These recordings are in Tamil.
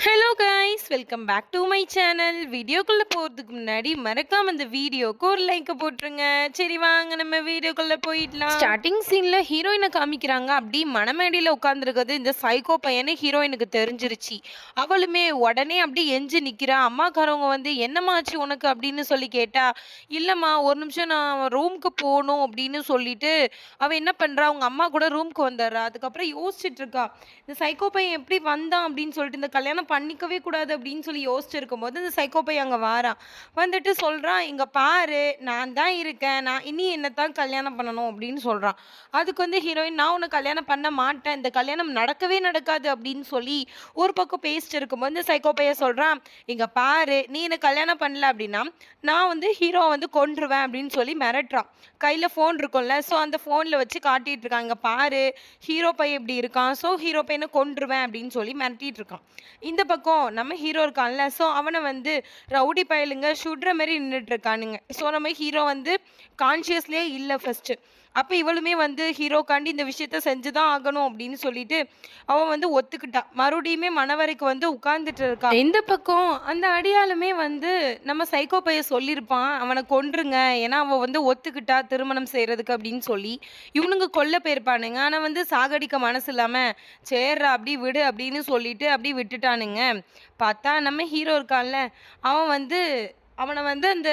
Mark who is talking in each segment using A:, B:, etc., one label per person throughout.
A: Hello guys, welcome back to my channel. வீடியோக்குள்ளே போகிறதுக்கு முன்னாடி மறக்காம இந்த வீடியோக்கு ஒரு லைக்கை போட்டுருங்க. சரி வாங்க நம்ம வீடியோக்குள்ளே போயிடலாம். ஸ்டார்டிங் சீனில் ஹீரோயினை காமிக்கிறாங்க. அப்படி மணமேடையில் உட்காந்துருக்கிறது இந்த சைக்கோ பையனை ஹீரோயினுக்கு தெரிஞ்சிருச்சு. அவளுமே உடனே அப்படி எஞ்சி நிற்கிறா. அம்மாக்காரவங்க வந்து என்னமாச்சு உனக்கு அப்படின்னு சொல்லி கேட்டா, இல்லைம்மா ஒரு நிமிஷம் நான் ரூமுக்கு போகணும் அப்படின்னு சொல்லிட்டு அவள் என்ன பண்ணுறா, அவங்க அம்மா கூட ரூமுக்கு வந்துடுறா. அதுக்கப்புறம் யோசிச்சுட்டு இருக்கா, இந்த சைக்கோ பையன் எப்படி வந்தான் அப்படின்னு சொல்லிட்டு, இந்த கல்யாணம் பண்ணிக்கவே கூடாது அப்படின்னு சொல்லி யோசிச்சு இருக்கும்போது இந்த சைக்கோ பையன் அங்கே வாரான். வந்துட்டு சொல்றான், இங்க பாரு நான் தான் இருக்கேன், நான் இனி என்னத்தான் கல்யாணம் பண்ணணும் அப்படின்னு சொல்றான். அதுக்கு வந்து ஹீரோயின், நான் உன்னை கல்யாணம் பண்ண மாட்டேன், இந்த கல்யாணம் நடக்கவே நடக்காது அப்படின்னு சொல்லி ஒரு பக்கம் பேசிட்டு இருக்கும்போது இந்த சைக்கோ பையன் சொல்றான், இங்க பாரு நீ என்ன கல்யாணம் பண்ணல அப்படின்னா நான் வந்து ஹீரோ வந்து கொன்றுவேன் அப்படின்னு சொல்லி மிரட்டுறான். கையில ஃபோன் இருக்கும்ல, ஸோ அந்த ஃபோனில் வச்சு காட்டிட்டு இருக்கான், இங்க பாரு ஹீரோ பையன் இப்படி இருக்கான், ஸோ ஹீரோ பையனை கொன்றுவேன் அப்படின்னு சொல்லி மிரட்டிட்டு இருக்கான். இந்த பக்கம் நம்ம ஹீரோ இருக்கான்ல, ஸோ அவனை வந்து ரவுடி பயலுங்க சுடுற மாதிரி நின்றுட்டு இருக்கானுங்க. ஸோ நம்ம ஹீரோ வந்து கான்ஷியஸ்லேயே இல்லை ஃபர்ஸ்ட். அப்போ இவளுமே வந்து ஹீரோக்காண்டி இந்த விஷயத்த செஞ்சுதான் ஆகணும் அப்படின்னு சொல்லிட்டு அவன் வந்து ஒத்துக்கிட்டா. மறுபடியுமே மணவரைக்கு வந்து உட்கார்ந்துட்டு இருக்கா. இந்த பக்கம் அந்த அடியாளுமே வந்து நம்ம சைக்கோ பைய சொல்லியிருப்பான், அவனை கொன்றுங்க, ஏன்னா அவன் வந்து ஒத்துக்கிட்டா திருமணம் செய்யறதுக்கு அப்படின்னு சொல்லி. இவனுங்க கொல்ல போயிருப்பானுங்க. ஆனா வந்து சாகடிக்க மனசு இல்லாம சேர்றா அப்படி விடு அப்படின்னு சொல்லிட்டு அப்படி விட்டுட்டானுங்க. பார்த்தா நம்ம ஹீரோ இருக்கான்ல, அவன் வந்து அவனை வந்து அந்த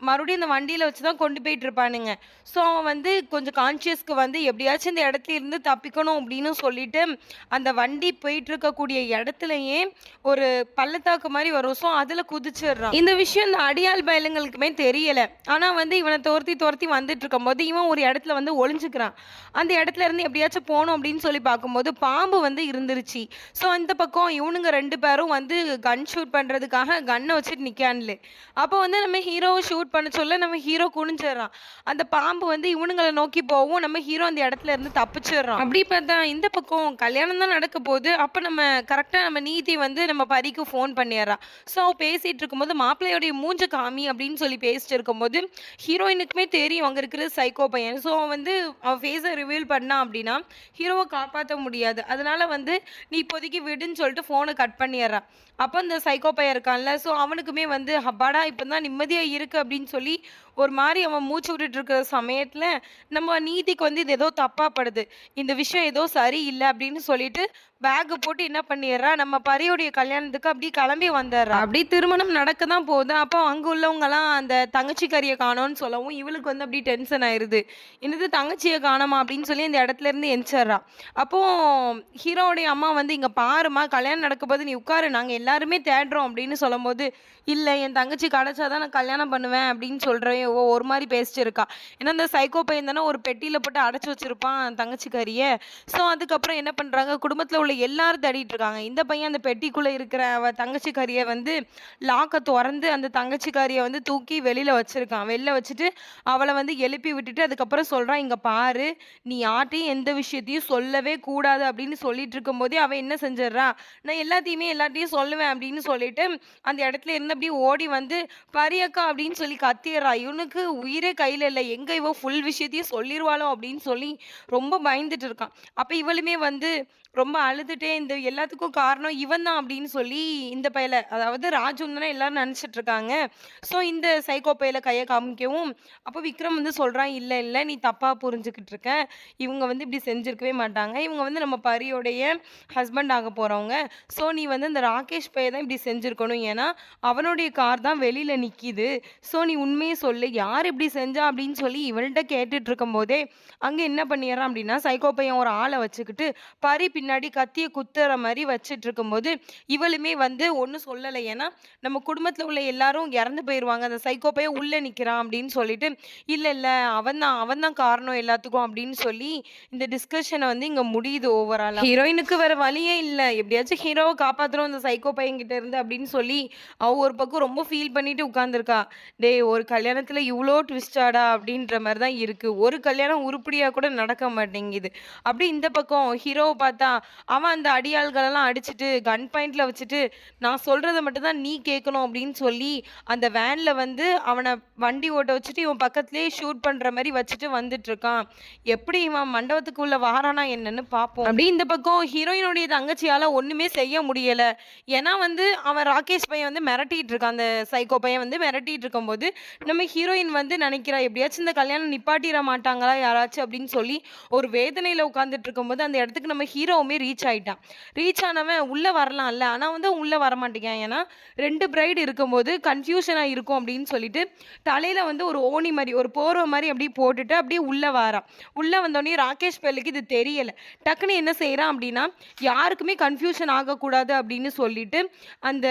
A: மறுபடியும் அந்த வண்டியில வச்சு தான் கொண்டு போயிட்டு இருப்பானுங்க. ஸோ அவன் வந்து கொஞ்சம் கான்ஷியஸ்க்கு வந்து எப்படியாச்சும் இந்த இடத்துல இருந்து தப்பிக்கணும் அப்படின்னு சொல்லிட்டு அந்த வண்டி போயிட்டு இருக்கக்கூடிய இடத்துலயே ஒரு பள்ளத்தாக்கு மாதிரி வரும். ஸோ அதில் குதிச்சிடுறான். இந்த விஷயம் இந்த அடியாள் பயலுங்களுக்குமே தெரியல. ஆனால் வந்து இவனை துரத்தி துரத்தி வந்துட்டு இருக்கும்போது இவன் ஒரு இடத்துல வந்து ஒளிஞ்சுக்கிறான். அந்த இடத்துல இருந்து எப்படியாச்சும் போகணும் அப்படின்னு சொல்லி பார்க்கும்போது பாம்பு வந்து இருந்துருச்சு. ஸோ இந்த பக்கம் இவனுங்க ரெண்டு பேரும் வந்து கன் ஷூட் பண்ணுறதுக்காக கன்னை வச்சுட்டு நிற்கான்ல. அப்போ வந்து நம்ம ஹீரோவை ஷூட் பண்ண சொல்ல நம்ம ஹீரோ குனிஞ்சிடறான். அந்த பாம்பு வந்து இவனுங்களை நோக்கி போவும், நம்ம ஹீரோ அந்த இடத்துல இருந்து தப்பிச்சிடுறான். அப்படி பார்த்தா இந்த பக்கம் கல்யாணம் தான் நடக்க போகுது. அப்போ நம்ம கரெக்டாக நம்ம நீதி வந்து நம்ம பரிக்கு ஃபோன் பண்ணிடுறான். ஸோ அவ பேசிட்டு இருக்கும்போது மாப்பிள்ளையோடைய மூஞ்ச காமி அப்படின்னு சொல்லி பேசிட்டு இருக்கும்போது ஹீரோயினுக்குமே தெரியும் அங்கே இருக்கிற சைக்கோ பையன். ஸோ வந்து அவன் ஃபேஸை ரிவீல் பண்ணான் அப்படின்னா ஹீரோவை காப்பாற்ற முடியாது. அதனால வந்து நீ இப்போதைக்கு விடுன்னு சொல்லிட்டு ஃபோனை கட் பண்ணிடுறான். அப்போ இந்த சைக்கோ பையன் இருக்கான்ல, ஸோ அவனுக்குமே வந்து அப்பாடா இப்போ தான் நிம்மதியாக இருக்குது அப்படின்னு சொல்லி ஒரு மாதிரி அவன் மூச்சு விட்டுட்டு இருக்கிற சமயத்தில் நம்ம நீதிக்கு வந்து இது ஏதோ தப்பாக படுது, இந்த விஷயம் ஏதோ சரியில்லை அப்படின்னு சொல்லிட்டு பேக்கை போட்டு என்ன பண்ணிடுறா, நம்ம பரியோடைய கல்யாணத்துக்கு அப்படி கிளம்பி வந்துடுறா. அப்படி திருமணம் நடக்க தான் போகுது. அப்போ அங்கே உள்ளவங்கலாம் அந்த தங்கச்சி கறியை காணோன்னு சொல்லவும் இவளுக்கு வந்து அப்படி டென்ஷன் ஆயிடுது. என்னது தங்கச்சியை காணோமா அப்படின்னு சொல்லி இந்த இடத்துல இருந்து எந்திரிச்சிட்றா. அப்போ ஹீரோவுடைய அம்மா வந்து இங்கே பாருமா கல்யாணம் நடக்க போது நீ உட்காரு, நாங்கள் எல்லாருமே தேடுறோம் அப்படின்னு சொல்லும்போது, இல்லை என் தங்கச்சி கிடைச்சாதான் நான் கல்யாணம் பண்ணுவேன் அப்படின்னு சொல்கிறேன். ஒரு மாதிரி பேசிட்டு இருக்கா. ஏன்னா இந்த சைக்கோ பையன் தானே ஒரு பெட்டியில் போட்டு அடைச்சி வச்சிருப்பான் தங்கச்சி கறியை. ஸோ அதுக்கப்புறம் என்ன பண்ணுறாங்க, குடும்பத்தில் உள்ள எல்லாரும் தேடிட்டு இருக்காங்க. இந்த பையன் அந்த பெட்டிக்குள்ளே இருக்கிற தங்கச்சி கறியை வந்து லாக்கை திறந்து அந்த தங்கச்சி கறியை வந்து தூக்கி வெளியில் வச்சிருக்கான். வெளில வச்சுட்டு அவளை வந்து எழுப்பி விட்டுட்டு அதுக்கப்புறம் சொல்கிறான், இங்கே பாரு நீ யார்ட்டையும் எந்த விஷயத்தையும் சொல்லவே கூடாது அப்படின்னு சொல்லிட்டு இருக்கும்போதே அவன் என்ன செஞ்சிடறா, நான் எல்லாத்தையும் சொல்லுவேன் அப்படின்னு சொல்லிட்டு அந்த இடத்துல இருந்து அப்படியே ஓடி வந்து பரியக்கா அப்படின்னு சொல்லி கத்திடுறா. இவனுக்கு உயிரே கையில் இல்லை, எங்கே இவ ஃபுல் விஷயத்தையும் சொல்லிடுவாளோ அப்படின்னு சொல்லி ரொம்ப பயந்துட்டு இருக்கான். அப்போ இவளுமே வந்து ரொம்ப அழுதுட்டே இந்த எல்லாத்துக்கும் காரணம் இவன் தான் அப்படின்னு சொல்லி இந்த பையல, அதாவது ராஜுன்னு தானே எல்லாரும் நினச்சிட்டு இருக்காங்க. ஸோ இந்த சைக்கோ பையில கையை காமிக்கவும் அப்போ விக்ரம் வந்து சொல்கிறான், இல்லை இல்லை நீ தப்பாக புரிஞ்சுக்கிட்டு இருக்க, இவங்க வந்து இப்படி செஞ்சுருக்கவே மாட்டாங்க, இவங்க வந்து நம்ம பரியோடைய ஹஸ்பண்ட் ஆக போகிறவங்க. ஸோ நீ வந்து இந்த ராகேஷ் பையை தான் இப்படி செஞ்சுருக்கணும், ஏன்னா அவனுடைய கார் தான் வெளியில் நிற்கிது. ஸோ நீ உண்மையை சொல்லு, யார் இப்படி செஞ்சா அப்படின்னு சொல்லி இவள்கிட்ட கேட்டுட்டு இருக்கும் போதே அங்கே என்ன பண்ணிடுறான் அப்படின்னா சைக்கோ பையன் ஒரு ஆளை வச்சுக்கிட்டு பரி பின்னாடி கத்தியை குத்துற மாதிரி வச்சுட்டு இருக்கும்போது இவளுமே வந்து ஒன்றும் சொல்லலை. ஏன்னா நம்ம குடும்பத்தில் உள்ள எல்லாரும் இறந்து போயிடுவாங்க, அந்த சைக்கோ பையன் உள்ளே நிற்கிறான் அப்படின்னு சொல்லிட்டு, இல்லை இல்லை அவன் தான் காரணம் எல்லாத்துக்கும் அப்படின்னு சொல்லி இந்த டிஸ்கஷனை வந்து இங்கே முடியுது ஓவராலாக. ஹீரோயினுக்கு வேற வழியே இல்லை, எப்படியாச்சும் ஹீரோவை காப்பாற்றுறோம் இந்த சைக்கோ பையன்கிட்ட இருந்து அப்படின்னு சொல்லி அவ ஒரு பக்கம் ரொம்ப ஃபீல் பண்ணிட்டு உட்காந்துருக்கா. டேய் ஒரு கல்யாணத்தில் இவ்வளோ ட்விஸ்டாடா அப்படின்ற மாதிரி தான் இருக்குது, ஒரு கல்யாணம் உருப்படியாக கூட நடக்க மாட்டேங்குது. அப்படி இந்த பக்கம் ஹீரோவை பார்த்தா அவன் அந்த அடியாள்களெல்லாம் அடிச்சுட்டு கன் பாயிண்ட்ல வச்சுட்டு நான் சொல்றத மட்டும் தான் நீ கேட்கணும் அப்படின்னு சொல்லி அந்த வேன்ல வந்து அவனை வண்டி ஓட்ட வச்சுட்டு இவன் பக்கத்துலேயே ஷூட் பண்ற மாதிரி வச்சுட்டு வந்துட்டு இருக்கான். எப்படி இவன் மண்டபத்துக்குள்ள வாரானா என்னன்னு பார்ப்போம். அப்படி இந்த பக்கம் ஹீரோயினுடைய தங்கச்சியால ஒண்ணுமே செய்ய முடியல. ஏன்னா வந்து அவன் ராகேஷ் பையன் வந்து மிரட்டிட்டு இருக்கான். அந்த சைக்கோ பையன் வந்து மிரட்டிட்டு இருக்கும்போது நம்ம ஹீரோயின் வந்து நினைக்கிறா எப்படியாச்சும் இந்த கல்யாணம் நிப்பாட்டிட மாட்டாங்களா யாராச்சும் அப்படின்னு சொல்லி ஒரு வேதனையில உட்காந்துட்டு இருக்கும்போது அந்த இடத்துக்கு நம்ம ஹீரோவுமே ரீச் ஆயிட்டான். ரீச் ஆனவன் உள்ள வரலாம்ல, ஆனா வந்து உள்ள வரமாட்டேங்கான். ஏன்னா 2 பிரைடு இருக்கும்போது கன்ஃபியூஷனா இருக்கும் அப்படின்னு சொல்லிட்டு தலையில வந்து ஒரு ஓணி மாதிரி ஒரு போர்வை மாதிரி அப்படியே போட்டுட்டு அப்படியே உள்ள வாரான். உள்ள வந்தோடனே ராகேஷ் பேலுக்கு இது தெரியல. டக்குன்னு என்ன செய்யறான் அப்படின்னா யாருக்குமே கன்ஃபியூஷன் ஆகக்கூடாது அப்படின்னு சொல்லிட்டு அந்த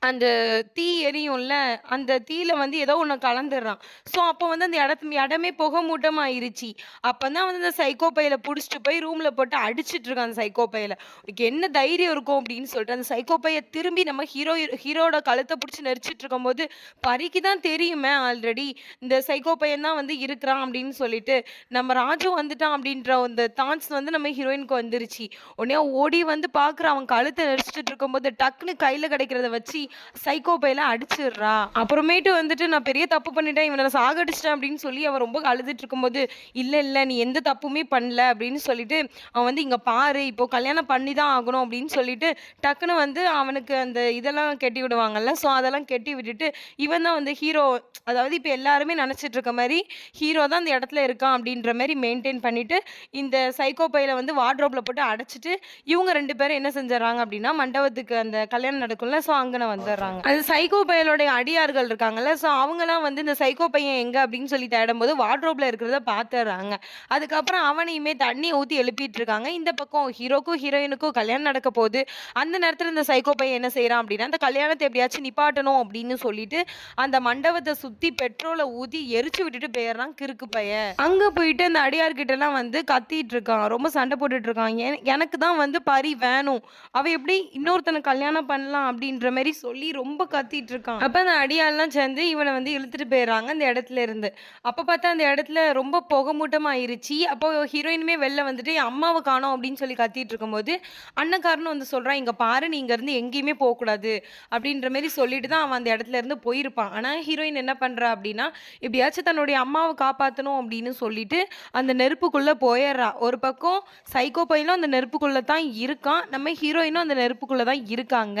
A: அந்த தீ எரியும்ல, அந்த தீயில வந்து ஏதோ ஒண்ணு கலந்துடுறான். ஸோ, அப்போ வந்து அந்த இடமே புகை மூட்டமாயிருச்சு. அப்பதான் வந்து அந்த சைக்கோ பையல புடிச்சிட்டு போய் ரூம்ல போட்டு அடிச்சிட்டு இருக்கான் அந்த சைக்கோ பையல. "உனக்கு என்ன தைரியம் இருக்கும்?" அப்படின்னு சொல்லிட்டு அந்த சைக்கோ பைய திரும்பி நம்ம ஹீரோட கழுத்த புடிச்சு நெரிச்சிட்டு இருக்கும்போது, பரிக்கு தான் தெரியுமே ஆல்ரெடி இந்த சைக்கோ பையன் தான் வந்து இருக்கிறான் அப்படின்னு சொல்லிட்டு, நம்ம ராஜு வந்துட்டான் அப்படின்ற அந்த தாட்ஸ் வந்து நம்ம ஹீரோயினுக்கு வந்துருச்சு. உடனே ஓடி வந்து பார்க்குறா, அவன் கழுத்த நெரிச்சிட்டு இருக்கும்போது டக்குன்னு கையில கிடைக்கிறத வச்சு சைக்கோ பையல அடிச்சிடுறா. அப்புறமேட்டு வந்துட்டு நான் பெரிய தப்பு பண்ணிட்டேன், இவனை நான் சாகடிச்சிட்டேன் அப்படின்னு சொல்லி அவன் ரொம்ப அழுதுட்டு இருக்கும்போது, இல்ல இல்ல நீ எந்த தப்புமே பண்ணல அப்படின்னு சொல்லிட்டு அவன் வந்து இங்க பாரு இப்போ கல்யாணம் பண்ணி தான் ஆகணும் அப்படின்னு சொல்லிட்டு டக்குன்னு வந்து அவனுக்கு அந்த இதெல்லாம் கெட்டி விடுவாங்கல்ல, ஸோ அதெல்லாம் கெட்டி விட்டுட்டு இவன் தான் வந்து ஹீரோ. அதாவது இப்போ எல்லாருமே நினைச்சிட்டு இருக்க மாதிரி ஹீரோ தான் அந்த இடத்துல இருக்கான் அப்படின்ற மாதிரி மெயின்டைன் பண்ணிட்டு இந்த சைக்கோ பையில வந்து வார்ட்ரோப்ல போட்டு அடைச்சிட்டு இவங்க 2 பேரும் என்ன செஞ்சுறாங்க அப்படின்னா மண்டபத்துக்கு அந்த கல்யாணம் நடக்கும்ல, ஸோ அங்கே வந்துடுறாங்க. அது சைக்கோ பையலோடைய அடியார்கள் இருக்காங்கல்ல, ஸோ அவங்கலாம் வந்து இந்த சைக்கோ பையன் எங்க அப்படின்னு சொல்லி தேடும்போது வார்ட்ரோப்ல இருக்கிறத பார்த்துடுறாங்க. அதுக்கப்புறம் அவனையுமே தண்ணி ஊற்றி எழுப்பிட்டு இருக்காங்க. இந்த பக்கம் ஹீரோக்கும் ஹீரோயினுக்கும் கல்யாணம் நடக்க போகுது. அந்த நேரத்தில் இந்த சைக்கோ பையன் என்ன செய்யறான் அப்படின்னா அந்த கல்யாணத்தை எப்படியாச்சும் நிப்பாட்டணும் அப்படின்னு சொல்லிட்டு அந்த மண்டபத்தை சுத்தி பெட்ரோலை ஊத்தி எரிச்சு விட்டுட்டு போயிடுறான் கிறுக்கு பையன். அங்க போயிட்டு அந்த அடியார்கிட்ட எல்லாம் வந்து கத்திட்டு இருக்கான், ரொம்ப சண்டை போட்டுட்டு இருக்கான். எனக்கு தான் வந்து பரி வேணும், அவ எப்படி இன்னொருத்தனை கல்யாணம் பண்ணலாம் அப்படின்ற மாதிரி சொல்லி ரொம்ப கத்திட்டு இருக்கான். அப்ப அந்த அடியாள்லாம் சேர்ந்து இவனை வந்து இழுத்துட்டு போயிடுறாங்க அந்த இடத்துல இருந்து. அப்ப பார்த்தா அந்த இடத்துல ரொம்ப புகை மூட்டமா ஆயிருச்சு. அப்போ ஹீரோயினுமே வெளில வந்துட்டு அம்மாவை காணோம் அப்படின்னு சொல்லி கத்திட்டு இருக்கும்போது அண்ணக்காரனும் வந்து சொல்றான், இங்க பாரு நீ இங்க இருந்து எங்கேயுமே போக கூடாது அப்படின்ற மாதிரி சொல்லிட்டு தான் அவன் அந்த இடத்துல இருந்து போயிருப்பான். ஆனா ஹீரோயின் என்ன பண்றா அப்படின்னா எப்படியாச்சும் தன்னுடைய அம்மாவை காப்பாற்றணும் அப்படின்னு சொல்லிட்டு அந்த நெருப்புக்குள்ள போயிடுறா. ஒரு பக்கம் சைக்கோ பையனும் அந்த நெருப்புக்குள்ள தான் இருக்கான், நம்ம ஹீரோயினும் அந்த நெருப்புக்குள்ள தான் இருக்காங்க.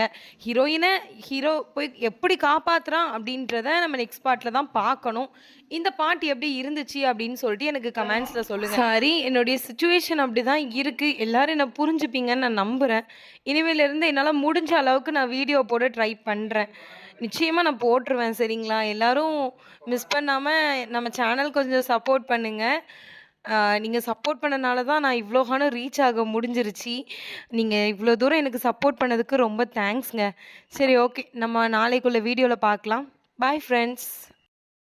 A: ஹீரோ போய் எப்படி காப்பாத்துறான் அப்படின்றத நம்ம நெக்ஸ்ட் பார்ட்ல தான் பார்க்கணும். இந்த பார்ட் எப்படி இருந்துச்சு அப்படின்னு சொல்லிட்டு எனக்கு கமெண்ட்ஸ்ல சொல்லுங்க. சாரி, என்னுடைய சுச்சுவேஷன் அப்படிதான் இருக்கு. எல்லாரும் என்ன புரிஞ்சுப்பீங்கன்னு நான் நம்புறேன். இனிமேல இருந்து என்னால் முடிஞ்ச அளவுக்கு நான் வீடியோ போட ட்ரை பண்றேன். நிச்சயமா நான் போட்டுருவேன். சரிங்களா? எல்லாரும் மிஸ் பண்ணாம நம்ம சேனல் கொஞ்சம் சப்போர்ட் பண்ணுங்க. நீங்க சப்போர்ட் பண்ணனால தான் நான் இவ்வளோ காலம் ரீச் ஆக முடிஞ்சிருச்சு. நீங்க இவ்வளோ தூரம் எனக்கு சப்போர்ட் பண்ணதுக்கு ரொம்ப தேங்க்ஸ்ங்க. சரி, ஓகே. நம்ம நாளைக்குள்ள வீடியோல பார்க்கலாம். Bye friends.